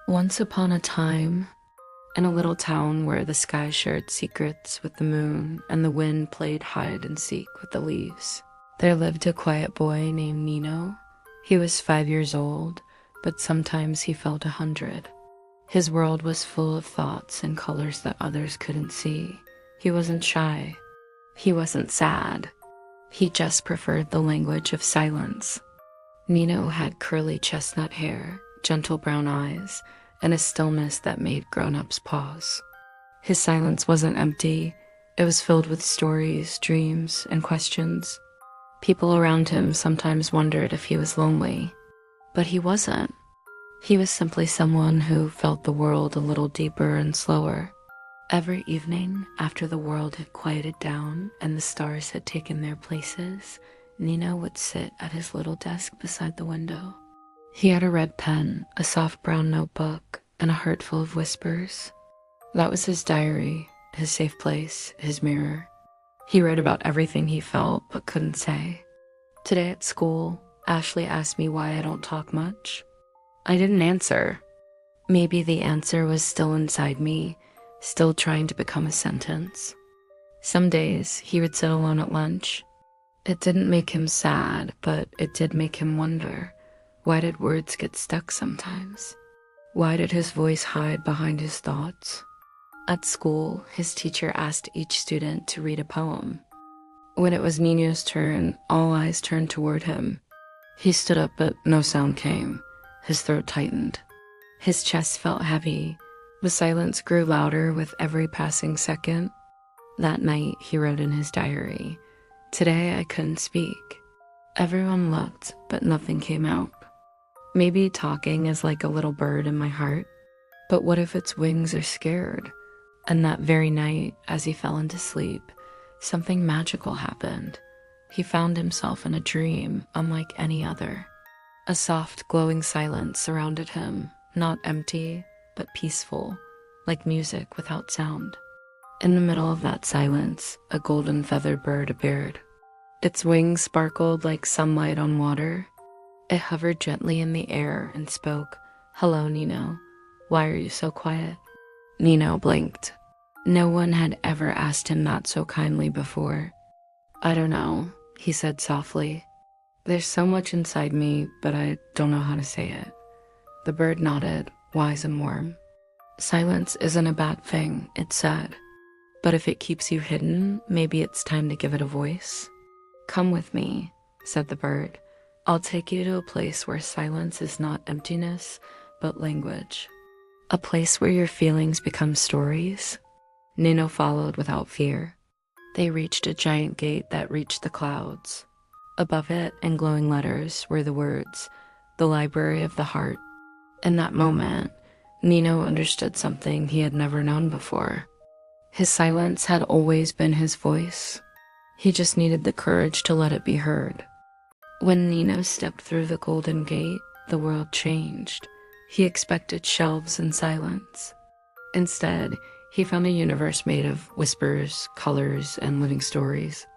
Once upon a time, in a little town where the sky shared secrets with the moon and the wind played hide and seek with the leaves, there lived a quiet boy named Nino. He was 5 years old, but sometimes he felt 100. His world was full of thoughts and colors that others couldn't see. He wasn't shy. He wasn't sad. He just preferred the language of silence. Nino had curly chestnut hair, gentle brown eyes, and a stillness that made grown-ups pause. His silence wasn't empty. It was filled with stories, dreams, and questions. People around him sometimes wondered if he was lonely, but he wasn't. He was simply someone who felt the world a little deeper and slower. Every evening, after the world had quieted down and the stars had taken their places, Nino would sit at his little desk beside the window. He had a red pen, a soft brown notebook, and a heart full of whispers. That was his diary, his safe place, his mirror. He wrote about everything he felt but couldn't say. Today at school, Ashley asked me why I don't talk much. I didn't answer. Maybe the answer was still inside me, still trying to become a sentence. Some days, he would sit alone at lunch. It didn't make him sad, but it did make him wonder. Why did words get stuck sometimes? Why did his voice hide behind his thoughts? At school, his teacher asked each student to read a poem. When it was Nino's turn, all eyes turned toward him. He stood up, but no sound came. His throat tightened. His chest felt heavy. The silence grew louder with every passing second. That night, he wrote in his diary, "Today I couldn't speak." Everyone looked, but nothing came out. Maybe talking is like a little bird in my heart, but what if its wings are scared? And that very night, as he fell into sleep, something magical happened. He found himself in a dream unlike any other. A soft, glowing silence surrounded him, not empty, but peaceful, like music without sound. In the middle of that silence, a golden feathered bird appeared. Its wings sparkled like sunlight on water. It hovered gently in the air and spoke, "Hello, Nino. Why are you so quiet?" Nino blinked. No one had ever asked him that so kindly before. "I don't know," he said softly. "There's so much inside me, but I don't know how to say it." The bird nodded, wise and warm. "Silence isn't a bad thing," it said. "But if it keeps you hidden, maybe it's time to give it a voice." "Come with me," said the bird. "I'll take you to a place where silence is not emptiness, but language. A place where your feelings become stories." Nino followed without fear. They reached a giant gate that reached the clouds. Above it, in glowing letters, were the words, "The Library of the Heart." In that moment, Nino understood something he had never known before. His silence had always been his voice. He just needed the courage to let it be heard. When Nino stepped through the golden gate, the world changed. He expected shelves and silence. Instead, he found a universe made of whispers, colors, and living stories.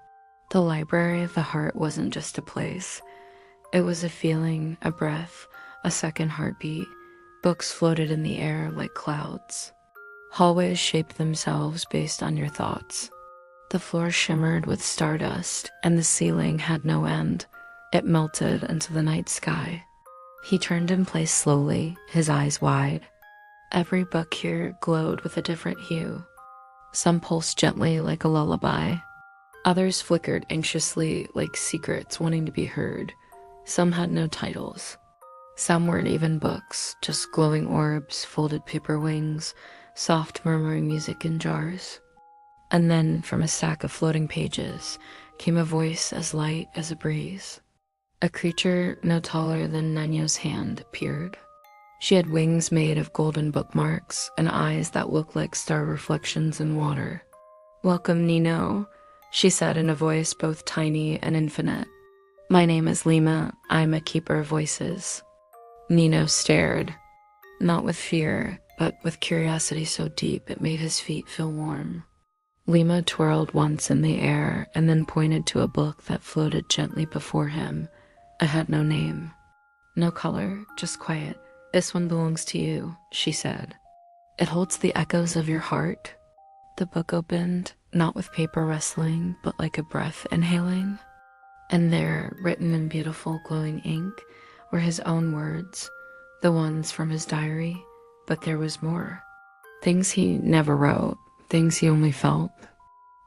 The Library of the Heart wasn't just a place. It was a feeling, a breath, a second heartbeat. Books floated in the air like clouds. Hallways shaped themselves based on your thoughts. The floor shimmered with stardust, and the ceiling had no end. It melted into the night sky. He turned in place slowly, his eyes wide. Every book here glowed with a different hue. Some pulsed gently like a lullaby. Others flickered anxiously like secrets wanting to be heard. Some had no titles. Some weren't even books, just glowing orbs, folded paper wings, soft murmuring music in jars. And then, from a stack of floating pages, came a voice as light as a breeze. A creature no taller than Nino's hand appeared. She had wings made of golden bookmarks and eyes that looked like star reflections in water. "Welcome, Nino," she said in a voice both tiny and infinite. "My name is Lima. I'm a keeper of voices." Nino stared, not with fear, but with curiosity so deep it made his feet feel warm. Lima twirled once in the air and then pointed to a book that floated gently before him. It had no name, no color, just quiet. This one belongs to you, she said. It holds the echoes of your heart. The book opened, not with paper rustling, but like a breath inhaling. And there, written in beautiful glowing ink, were his own words, the ones from his diary, but there was more. Things he never wrote, things he only felt.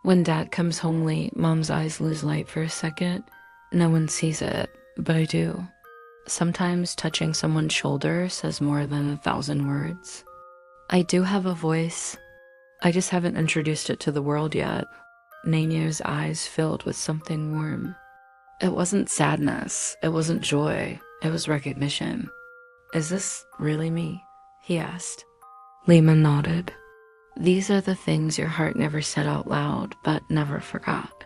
When Dad comes home late, Mom's eyes lose light for a second. No one sees it, but I do. Sometimes touching someone's shoulder says more than 1,000 words. I do have a voice. I just haven't introduced it to the world yet. Nino's eyes filled with something warm. It wasn't sadness, it wasn't joy, it was recognition. Is this really me? He asked. Lehman nodded. These are the things your heart never said out loud, but never forgot.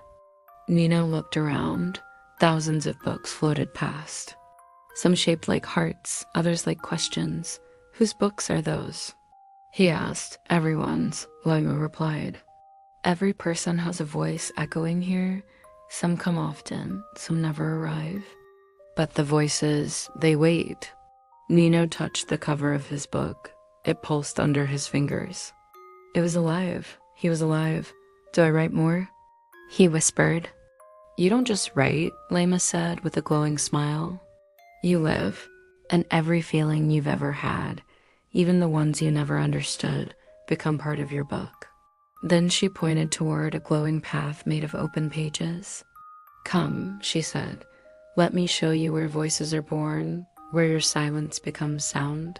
Nino looked around. Thousands of books floated past. Some shaped like hearts, others like questions. Whose books are those? He asked. Everyone's, Lima replied. Every person has a voice echoing here. Some come often, some never arrive. But the voices, they wait. Nino touched the cover of his book. It pulsed under his fingers. It was alive. He was alive. Do I write more? He whispered. You don't just write, Lema said with a glowing smile. You live, and every feeling you've ever had, even the ones you never understood, become part of your book. Then she pointed toward a glowing path made of open pages. Come, she said, let me show you where voices are born, where your silence becomes sound.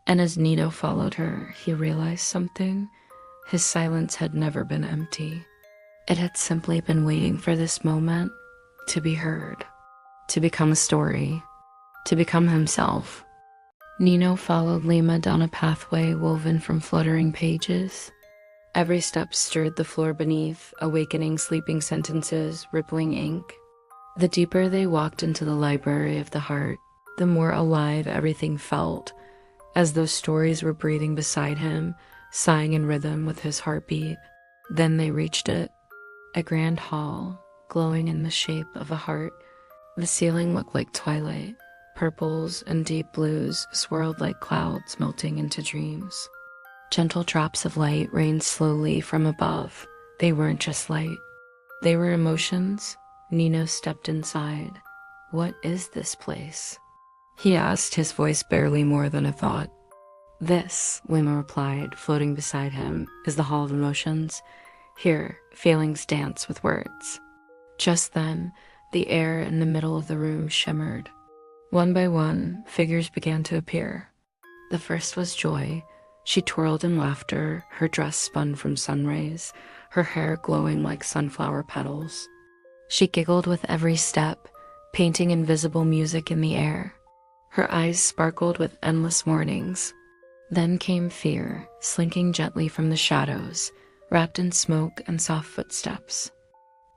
And as Nino followed her, he realized something. His silence had never been empty. It had simply been waiting for this moment to be heard, to become a story, to become himself. Nino followed Lima down a pathway woven from fluttering pages. Every step stirred the floor beneath, awakening sleeping sentences, rippling ink. The deeper they walked into the library of the heart, the more alive everything felt, as though stories were breathing beside him, sighing in rhythm with his heartbeat. Then they reached it, a grand hall, glowing in the shape of a heart. The ceiling looked like twilight. Purples and deep blues swirled like clouds melting into dreams. Gentle drops of light rained slowly from above. They weren't just light. They were emotions. Nino stepped inside. What is this place? He asked, his voice barely more than a thought. This, Lima replied, floating beside him, is the Hall of Emotions. Here, feelings dance with words. Just then, the air in the middle of the room shimmered. One by one, figures began to appear. The first was Joy. She twirled in laughter, her dress spun from sun rays, her hair glowing like sunflower petals. She giggled with every step, painting invisible music in the air. Her eyes sparkled with endless mornings. Then came Fear, slinking gently from the shadows, wrapped in smoke and soft footsteps.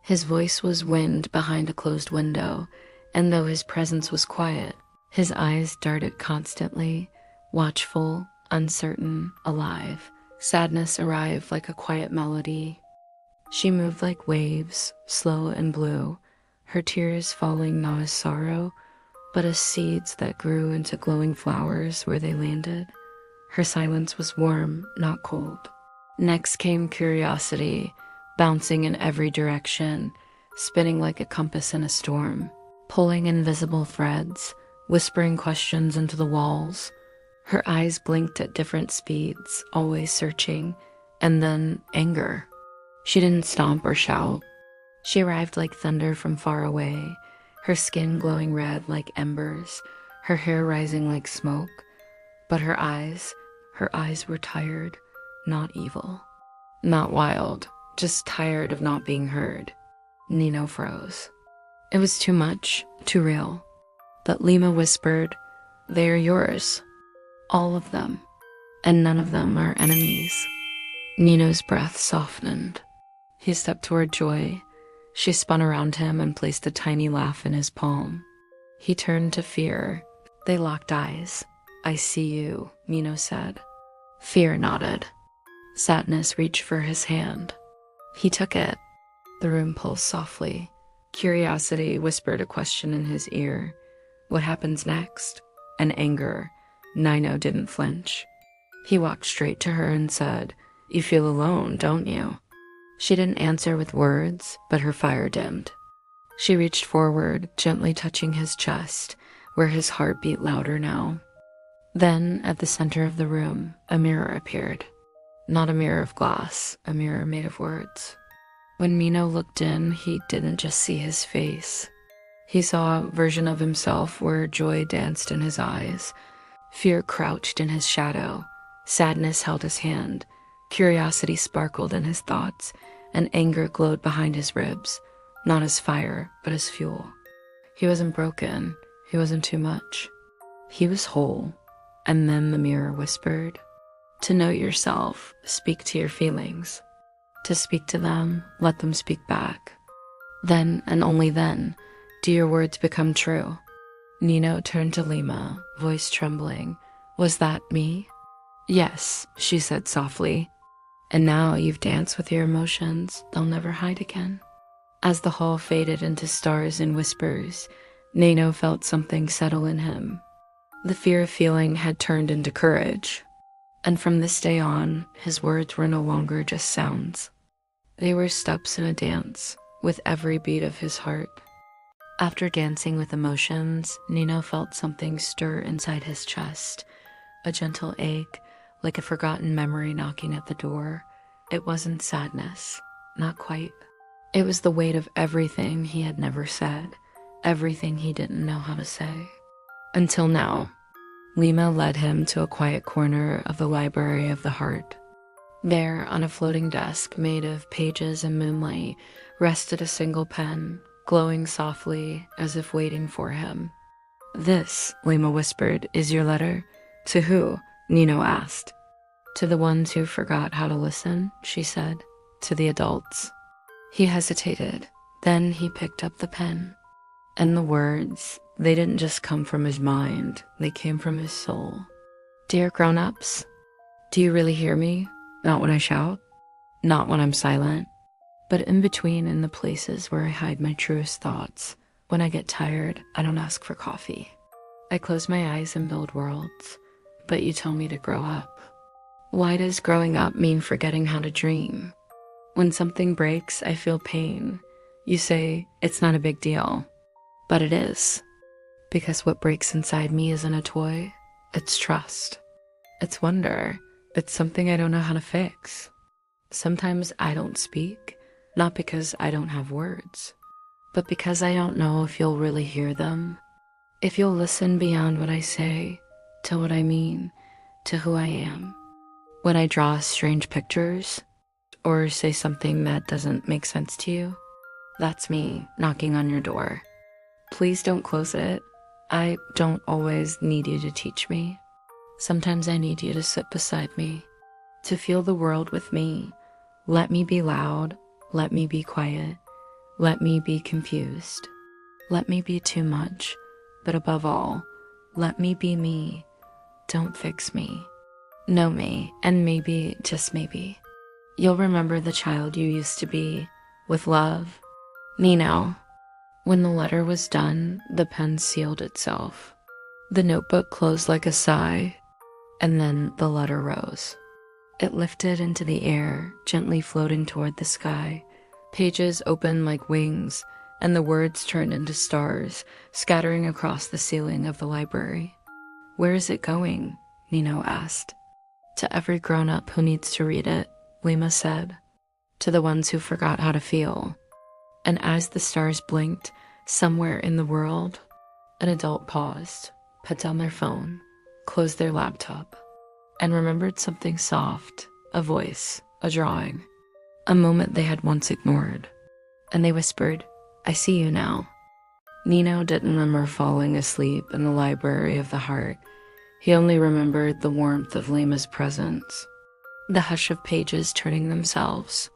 His voice was wind behind a closed window, and though his presence was quiet, his eyes darted constantly, watchful, uncertain, alive. Sadness arrived like a quiet melody. She moved like waves, slow and blue, her tears falling not as sorrow, but as seeds that grew into glowing flowers where they landed. Her silence was warm, not cold. Next came Curiosity, bouncing in every direction, spinning like a compass in a storm, pulling invisible threads, whispering questions into the walls. Her eyes blinked at different speeds, always searching, and then anger. She didn't stomp or shout. She arrived like thunder from far away, her skin glowing red like embers, her hair rising like smoke. But her eyes were tired, not evil, not wild, just tired of not being heard. Nino froze. It was too much, too real. But Lima whispered, "They are yours. All of them. And none of them are enemies." Nino's breath softened. He stepped toward Joy. She spun around him and placed a tiny laugh in his palm. He turned to Fear. They locked eyes. "I see you," Nino said. Fear nodded. Sadness reached for his hand. He took it. The room pulsed softly. Curiosity whispered a question in his ear. What happens next? And anger. Nino didn't flinch. He walked straight to her and said, "You feel alone, don't you?" She didn't answer with words, but her fire dimmed. She reached forward, gently touching his chest, where his heart beat louder now. Then, at the center of the room, a mirror appeared. Not a mirror of glass, a mirror made of words. When Nino looked in, he didn't just see his face. He saw a version of himself where joy danced in his eyes, fear crouched in his shadow, sadness held his hand, curiosity sparkled in his thoughts, and anger glowed behind his ribs, not as fire, but as fuel. He wasn't broken, he wasn't too much. He was whole. And then the mirror whispered, "To know yourself, speak to your feelings. To speak to them, let them speak back. Then, and only then, do your words become true." Nino turned to Lima, voice trembling. "Was that me?" "Yes," she said softly. "And now you've danced with your emotions, they'll never hide again." As the hall faded into stars and whispers, Nino felt something settle in him. The fear of feeling had turned into courage. And from this day on, his words were no longer just sounds. They were steps in a dance, with every beat of his heart. After dancing with emotions, Nino felt something stir inside his chest, a gentle ache, like a forgotten memory knocking at the door. It wasn't sadness, not quite. It was the weight of everything he had never said, everything he didn't know how to say. Until now, Lima led him to a quiet corner of the library of the heart. There, on a floating desk made of pages and moonlight, rested a single pen, glowing softly as if waiting for him. "This," Lima whispered, "is your letter?" "To who?" Nino asked. "To the ones who forgot how to listen," she said. "To the adults." He hesitated. Then he picked up the pen. And the words, they didn't just come from his mind, they came from his soul. "Dear grown-ups, do you really hear me? Not when I shout, not when I'm silent, but in between, in the places where I hide my truest thoughts. When I get tired, I don't ask for coffee. I close my eyes and build worlds, but you tell me to grow up. Why does growing up mean forgetting how to dream? When something breaks, I feel pain. You say, it's not a big deal. But it is, because what breaks inside me isn't a toy, it's trust. It's wonder, it's something I don't know how to fix. Sometimes I don't speak, not because I don't have words, but because I don't know if you'll really hear them, if you'll listen beyond what I say, to what I mean, to who I am. When I draw strange pictures, or say something that doesn't make sense to you, that's me knocking on your door. Please don't close it. I don't always need you to teach me. Sometimes I need you to sit beside me, to feel the world with me. Let me be loud, let me be quiet, let me be confused. Let me be too much, but above all, let me be me. Don't fix me. Know me, and maybe, just maybe, you'll remember the child you used to be, with love. Nino." When the letter was done, the pen sealed itself. The notebook closed like a sigh, and then the letter rose. It lifted into the air, gently floating toward the sky. Pages opened like wings, and the words turned into stars, scattering across the ceiling of the library. "Where is it going?" Nino asked. "To every grown-up who needs to read it," Lima said. "To the ones who forgot how to feel." And as the stars blinked, somewhere in the world, an adult paused, put down their phone, closed their laptop, and remembered something soft, a voice, a drawing, a moment they had once ignored. And they whispered, "I see you now." Nino didn't remember falling asleep in the library of the heart. He only remembered the warmth of Lima's presence, the hush of pages turning themselves,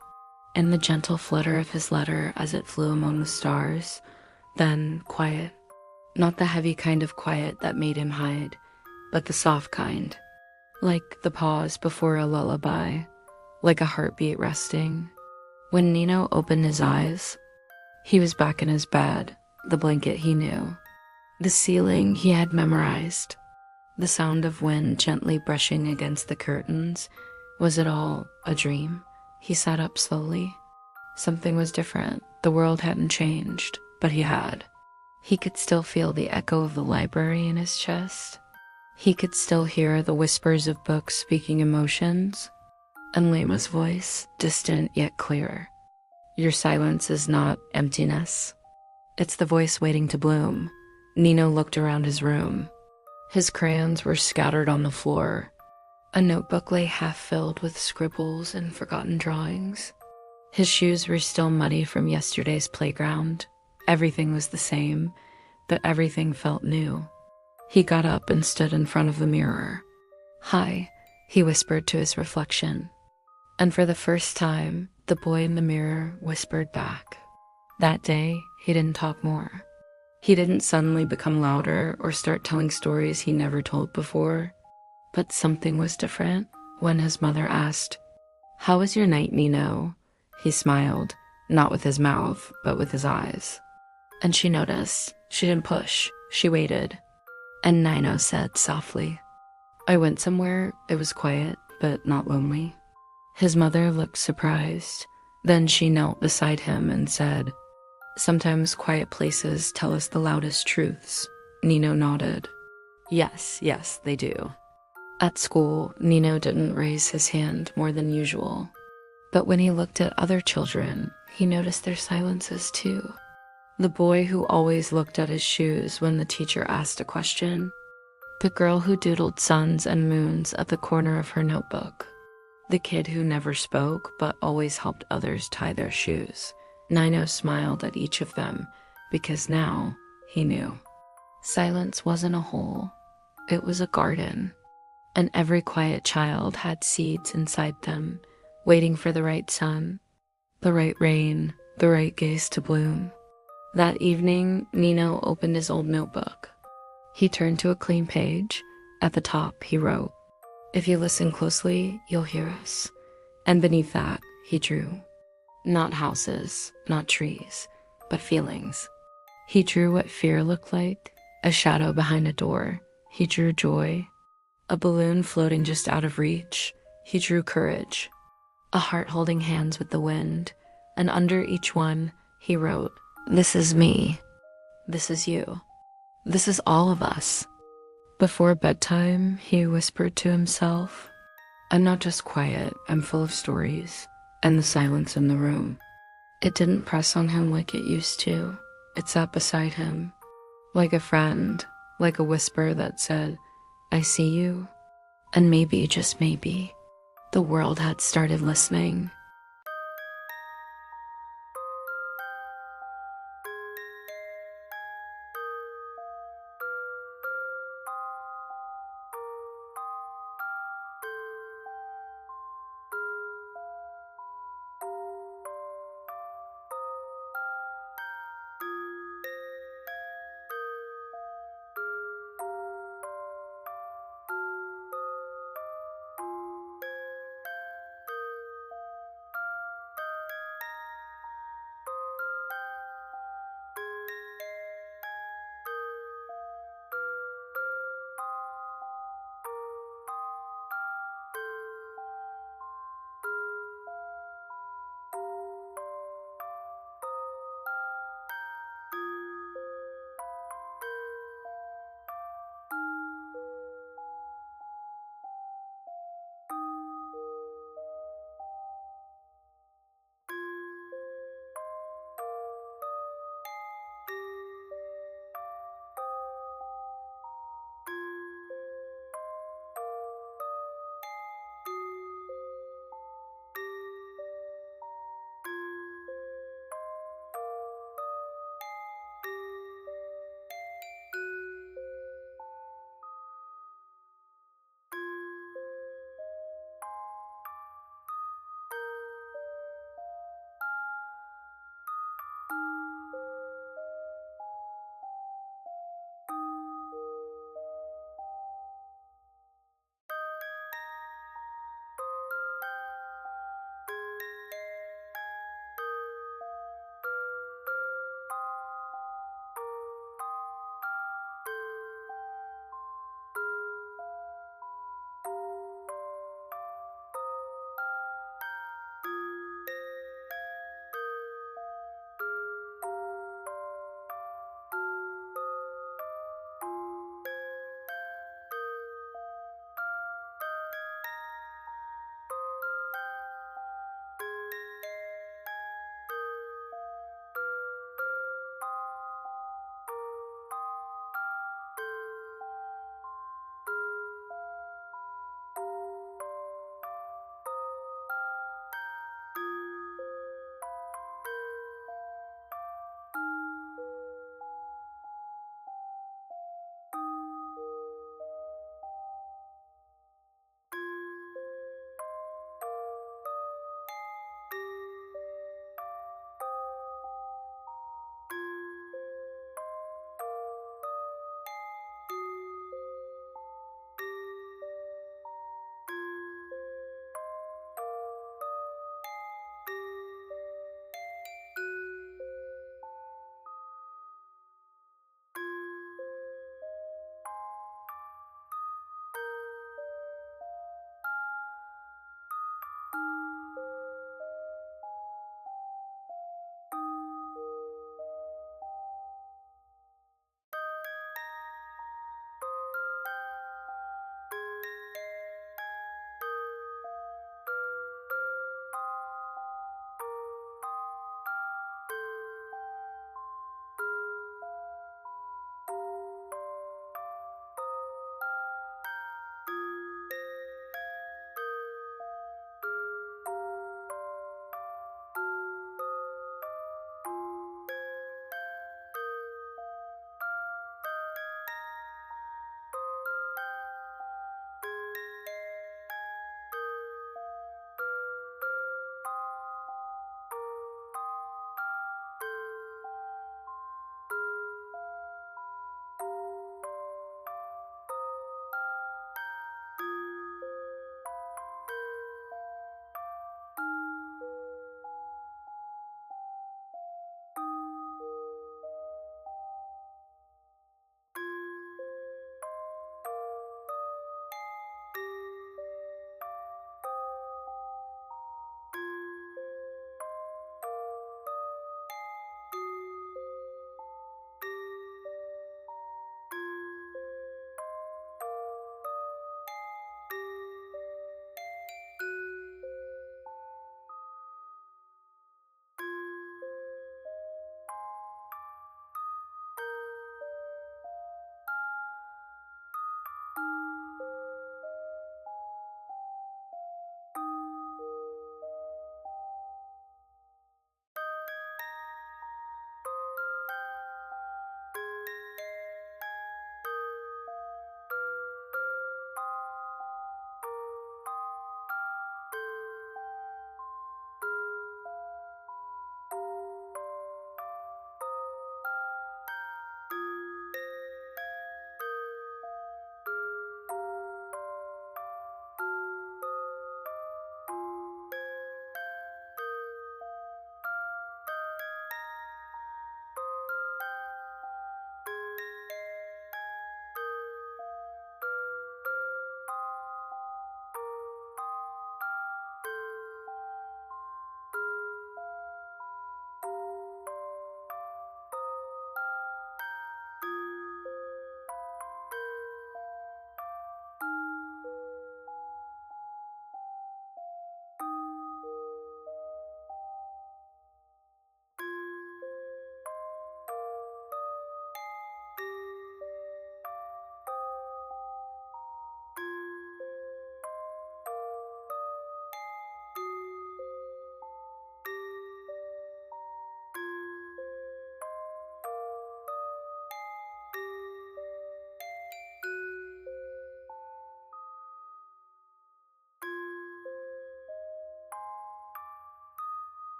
and the gentle flutter of his letter as it flew among the stars. Then quiet. Not the heavy kind of quiet that made him hide, but the soft kind. Like the pause before a lullaby, like a heartbeat resting. When Nino opened his eyes, he was back in his bed, the blanket he knew, the ceiling he had memorized, The sound of wind gently brushing against the curtains. Was it all a dream? He sat up slowly. Something was different. The world hadn't changed, but he had. He could still feel the echo of the library in his chest. He could still hear the whispers of books speaking emotions. And Lema's voice, distant yet clear. Your silence is not emptiness. It's the voice waiting to bloom. Nino looked around his room. His crayons were scattered on the floor. A notebook lay half filled with scribbles and forgotten drawings. His shoes were still muddy from yesterday's playground. Everything was the same, but everything felt new. He got up and stood in front of the mirror. Hi, he whispered to his reflection. And for the first time, the boy in the mirror whispered back. That day, he didn't talk more. He didn't suddenly become louder or start telling stories he never told before. But something was different when his mother asked, "How was your night, Nino?" He smiled, not with his mouth, but with his eyes. And she noticed. She didn't push. She waited. And Nino said softly, "I went somewhere. It was quiet, but not lonely." His mother looked surprised. Then she knelt beside him and said, "Sometimes quiet places tell us the loudest truths." Nino nodded. Yes, they do. At school, Nino didn't raise his hand more than usual. But when he looked at other children, he noticed their silences too. The boy who always looked at his shoes when the teacher asked a question. The girl who doodled suns and moons at the corner of her notebook. The kid who never spoke but always helped others tie their shoes. Nino smiled at each of them because now he knew. Silence wasn't a hole. It was a garden. And every quiet child had seeds inside them, waiting for the right sun, the right rain, the right gaze to bloom. That evening, Nino opened his old notebook. He turned to a clean page. At the top, he wrote, "If you listen closely, you'll hear us." And beneath that, he drew. Not houses, not trees, but feelings. He drew what fear looked like, a shadow behind a door. He drew joy, a balloon floating just out of reach. He drew courage, a heart holding hands with the wind. And under each one, he wrote, "This is me. This is you. This is all of us." Before bedtime, he whispered to himself, "I'm not just quiet, I'm full of stories." And the silence in the room. It didn't press on him like it used to. It sat beside him, like a friend, like a whisper that said, "I see you." And maybe, just maybe, the world had started listening.